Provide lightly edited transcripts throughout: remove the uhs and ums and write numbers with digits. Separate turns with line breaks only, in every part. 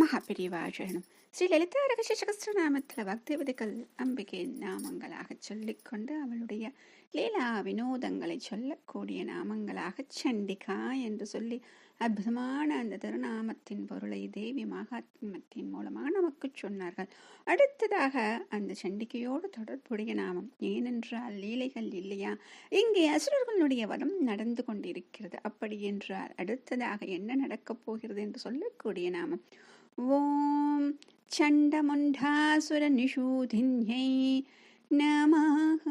மகாபிரிவாஜனம் ஸ்ரீ லலிதா ரகசியசகஸ்திரநாமத்தில் பக்திவதிகள் அம்பிகையின் நாமங்களாகச் சொல்லிக்கொண்டு அவளுடைய லீலா வினோதங்களை சொல்லக்கூடிய நாமங்களாக சண்டிகா என்று சொல்லி அற்புதமான அந்த திருநாமத்தின் பொருளை தேவி மகாத்மத்தின் மூலமாக நமக்கு சொன்னார்கள். அடுத்ததாக அந்த சண்டிகையோடு தொடர்புடைய நாமம், ஏனென்றால் லீலைகள் இல்லையா, இங்கே அசுரர்களுடைய வதம் நடந்து கொண்டிருக்கிறது. அப்படி என்றால் அடுத்ததாக என்ன நடக்கப் போகிறது என்று சொல்லக்கூடிய நாமம் ஓம் சண்டமுண்டாசுர நிஷூதின்யை நமஹ.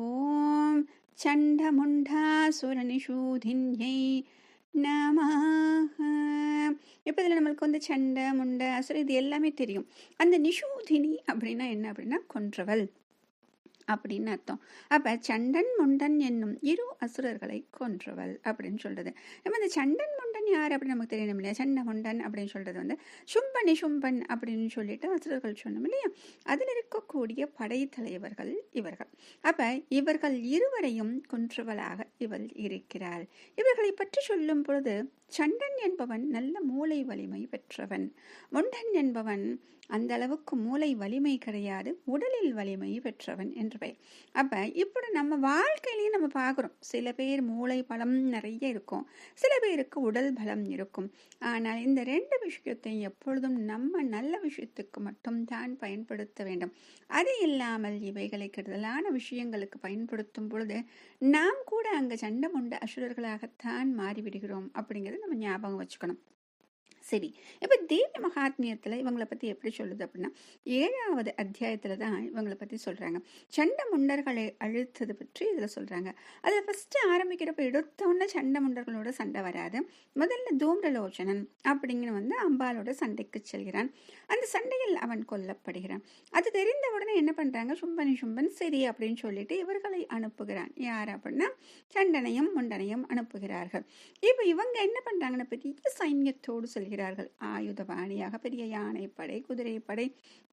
ஓம் சண்டமுண்டாசுர நிஷூதின்யை நமஹ. இப்போ இதில் நம்மளுக்கு வந்து சண்டை முண்டை அசுர இது எல்லாமே தெரியும். அந்த நிஷூதினி அப்படின்னா என்ன அப்படின்னா கொன்றவள் அப்படின்னு அர்த்தம். அப்ப சண்டன் முண்டன் என்னும் இரு அசுரர்களை கொன்றவள் அப்படின்னு சொல்றது. நம்ம இந்த சண்டன் முண்டன் யார் அப்படின்னு நமக்கு தெரியணும் இல்லையா. சண்ட முண்டன் அப்படின்னு சொல்றது வந்து சும்பனி சும்பன் அப்படின்னு சொல்லிட்டு அசுரர்கள் சொன்னோம் இல்லையா. அதில் இருக்கக்கூடிய படைத்தலைவர்கள் இவர்கள். அப்ப இவர்கள் இருவரையும் கொன்றவளாக இவள் இருக்கிறாள். இவர்களை பற்றி சொல்லும் பொழுது சண்டன் என்பவன் நல்ல மூளை வலிமை பெற்றவன், முண்டன் என்பவன் அந்த அளவுக்கு மூளை வலிமை கிடையாது, உடலில் வலிமை பெற்றவன் என்று பெயர். அப்ப இப்படி நம்ம வாழ்க்கையிலேயே நம்ம பார்க்குறோம், சில பேர் மூளை பலம் நிறைய இருக்கும், சில பேருக்கு உடல் பலம் இருக்கும். ஆனால் இந்த ரெண்டு விஷயத்தையும் எப்பொழுதும் நம்ம நல்ல விஷயத்துக்கு மட்டும் தான் பயன்படுத்த வேண்டும். அது இல்லாமல் இவைகளை கெடுதலான விஷயங்களுக்கு பயன்படுத்தும் பொழுது நாம் கூட அங்க சண்டை முண்ட அசுரர்களாகத்தான் மாறிவிடுகிறோம் அப்படிங்கிறத நம்ம ஞாபகம் வச்சுக்கணும். சரி, இப்ப தேவி மகாத்மியத்துல இவங்களை பத்தி எப்படி சொல்லுது அப்படின்னா 7வது அத்தியாயத்துல தான் இவங்களை பத்தி சொல்றாங்க. சண்ட முண்டர்களை அழுத்தது பற்றி இதுல சொல்றாங்க. அதுல ஃபர்ஸ்ட் ஆரம்பிக்கிறப்ப எடுத்தோன்ன சண்ட முண்டர்களோட சண்டை வராது. முதல்ல தூம்ரலோச்சனன் அப்படிங்கிற வந்து அம்பாலோட சண்டைக்கு செல்கிறான். அந்த சண்டையில் அவன் கொல்லப்படுகிறான். அது தெரிந்த உடனே என்ன பண்றாங்க, சும்பன் சரி அப்படின்னு சொல்லிட்டு இவர்களை அனுப்புகிறான். யார் அப்படின்னா சண்டனையும் முண்டனையும் அனுப்புகிறார்கள். இப்ப இவங்க என்ன பண்றாங்கன்னா பெரிய சைன்யத்தோடு செல்கிறார்கள். ஆயுதபாணியாக பெரிய யானைப்படை, குதிரைப்படை,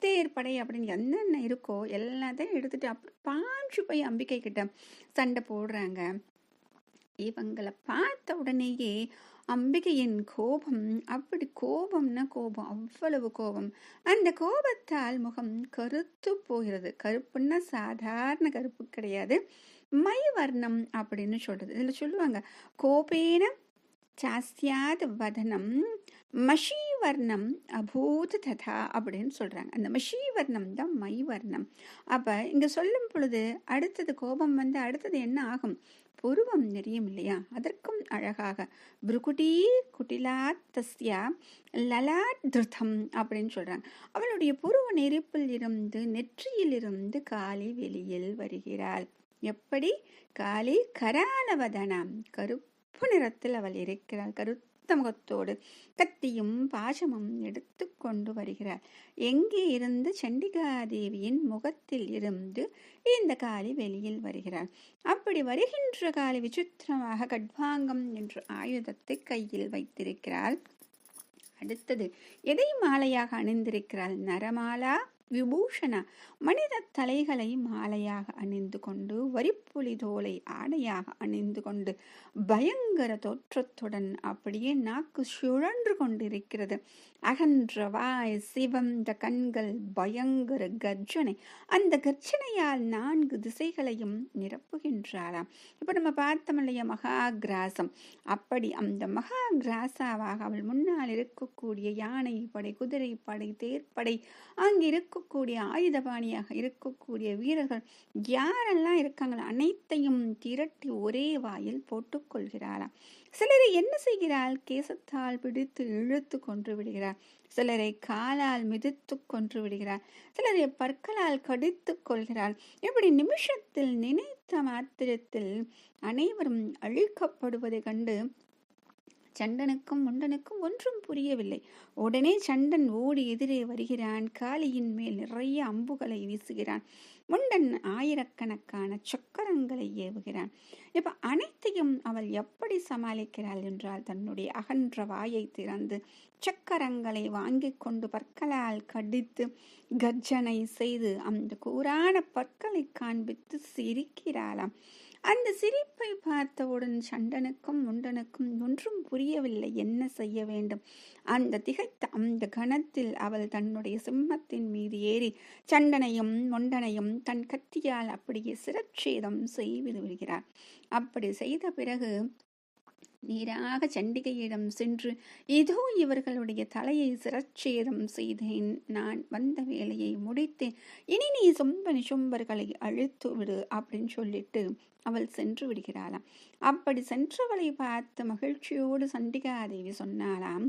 தேர்ப்படை அப்படின்னு என்னென்ன இருக்கோ எல்லாத்தையும் எடுத்துட்டு அப்புறம் பாஞ்சு போய் அம்பிகை கிட்ட சண்டை போடுறாங்க. இவங்களை பார்த்த உடனேயே அம்பிகையின் கோபம், அப்படி கோபம்னா கோபம், அவ்வளவு கோபம். அந்த கோபத்தால் முகம் கருத்து போகிறது. கருப்புன்னா சாதாரண கருப்பு கிடையாது, மை வர்ணம் அப்படின்னு சொல்றது. இதுல சொல்லுவாங்க கோபேன சாஸ்தியாத் வதனம் மஷீவர்ணம் அபூத ததா அப்படின்னு சொல்றாங்க. அந்த மஷீவர்ணம் தான் மை வர்ணம். அப்ப இங்க சொல்லும் பொழுது அடுத்தது கோபம் வந்து அடுத்தது என்ன ஆகும், புருவம் நெறியும் இல்லையா, அதற்கும் அழகாக புருகுடி குட்டிலாத் தஸ்யா லலாட் திருத்தம் அப்படின்னு சொல்றாங்க. அவளுடைய புருவ நெருப்பில் இருந்து நெற்றியில் இருந்து காலி வெளியில் வருகிறாள். எப்படி, காலி கராலவதனம், கருப்பு நிறத்தில் அவள் இருக்கிறாள். கருத்த முகத்தோடு கத்தியும் பாசமும் எடுத்து கொண்டு வருகிறாள். எங்கே இருந்து, சண்டிகாதேவியின் முகத்தில் இருந்து இந்த காளி வெளியில் வருகிறாள். அப்படி வருகின்ற காளி விசித்திரமாக கட்வாங்கம் என்ற ஆயுதத்தை கையில் வைத்திருக்கிறாள். அடுத்தது எதை மாலையாக அணிந்திருக்கிறாள், நரமாலா விபூஷணா, மனித தலைகளை மாலையாக அணிந்து கொண்டு வரிப்புலி தோலை ஆடையாக அணிந்து கொண்டு பயங்கர தோற்றத்துடன் அப்படியே நாக்கு சுழன்று கொண்டிருக்கிறது. அகன்ற வாய், சிவந்த கண்கள், பயங்கர கர்ஜனை. அந்த கர்ஜனையால் 4 திசைகளையும் நிரப்புகின்றாளாம். இப்ப நம்ம பார்த்தோம் இல்லையா மகாகிராசம், அப்படி அந்த மகாகிராசாவாக அவள் முன்னால் இருக்கக்கூடிய யானை படை, குதிரை படை, தேர்ப்படை, அங்கு இருக்கக்கூடிய ஆயுதபாணியாக இருக்கக்கூடிய வீரர்கள் யாரெல்லாம் இருக்காங்களோ அனைத்தையும் திரட்டி ஒரே வாயில் போட்டுக் கொள்கிறாளாம். சிலரை என்ன செய்கிறாள், கேசத்தால் பிடித்து இழுத்து கொன்று விடுகிறார், சிலரை காலால் மிதித்து கொன்று விடுகிறார், சிலரை பற்களால் கடித்து கொள்கிறாள். இப்படி நிமிஷத்தில் நினைத்த மாத்திரத்தில் அனைவரும் அழிக்கப்படுவதை கண்டு சண்டனுக்கும் முண்டனுக்கும் ஒன்றும் புரியவில்லை. உடனே சண்டன் ஓடி எதிரே வருகிறான். காளியின் மேல் நிறைய அம்புகளை வீசுகிறான். முண்டன் ஆயிரக்கணக்கான சக்கரங்களை ஏவுகிறான். இப்ப அனைத்தையும் அவள் எப்படி சமாளிக்கிறாள் என்றால் தன்னுடைய அகன்ற வாயை திறந்து சக்கரங்களை வாங்கி கொண்டு பற்களால் கடித்து கர்ஜனை செய்து அந்த கூரான பற்களை காண்பித்து சிரிக்கிறாளாம். அந்த சிரிப்பை பார்த்தவுடன் சண்டனுக்கும் முண்டனுக்கும் ஒன்றும் புரியவில்லை, என்ன செய்ய வேண்டும். அந்த திகைத்த அந்த கணத்தில் அவள் தன்னுடைய சிம்மத்தின் மீது ஏறி சண்டனையும் முண்டனையும் தன் கத்தியால் அப்படியே சிரச்சேதம் செய்து விடுகிறார். அப்படி செய்த பிறகு நேராக சண்டிகையிடம் சென்று, இதோ இவர்களுடைய தலையை சிரச்சேதம் செய்தேன், நான் வந்த வேலையை முடித்தேன், இனி நீ சொம்ப நிஷும்பர்களை அழித்து விடு அப்படின்னு சொல்லிட்டு அவள் சென்று விடுகிறாளாம். அப்படி சென்றவளை பார்த்து மகிழ்ச்சியோடு சண்டிகாதேவி சொன்னாலாம்,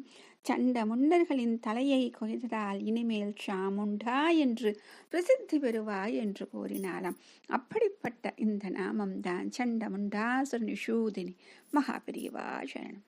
சண்ட முண்டர்களின் தலையை கொய்ததால் இனிமேல் சாமுண்டா என்று பிரசித்தி பெறுவாய் என்று கூறினாலாம். அப்படிப்பட்ட இந்த நாமம்தான் சண்டமுண்டாசுர நிஷூதினி. மகாபிரிவா சரணம்.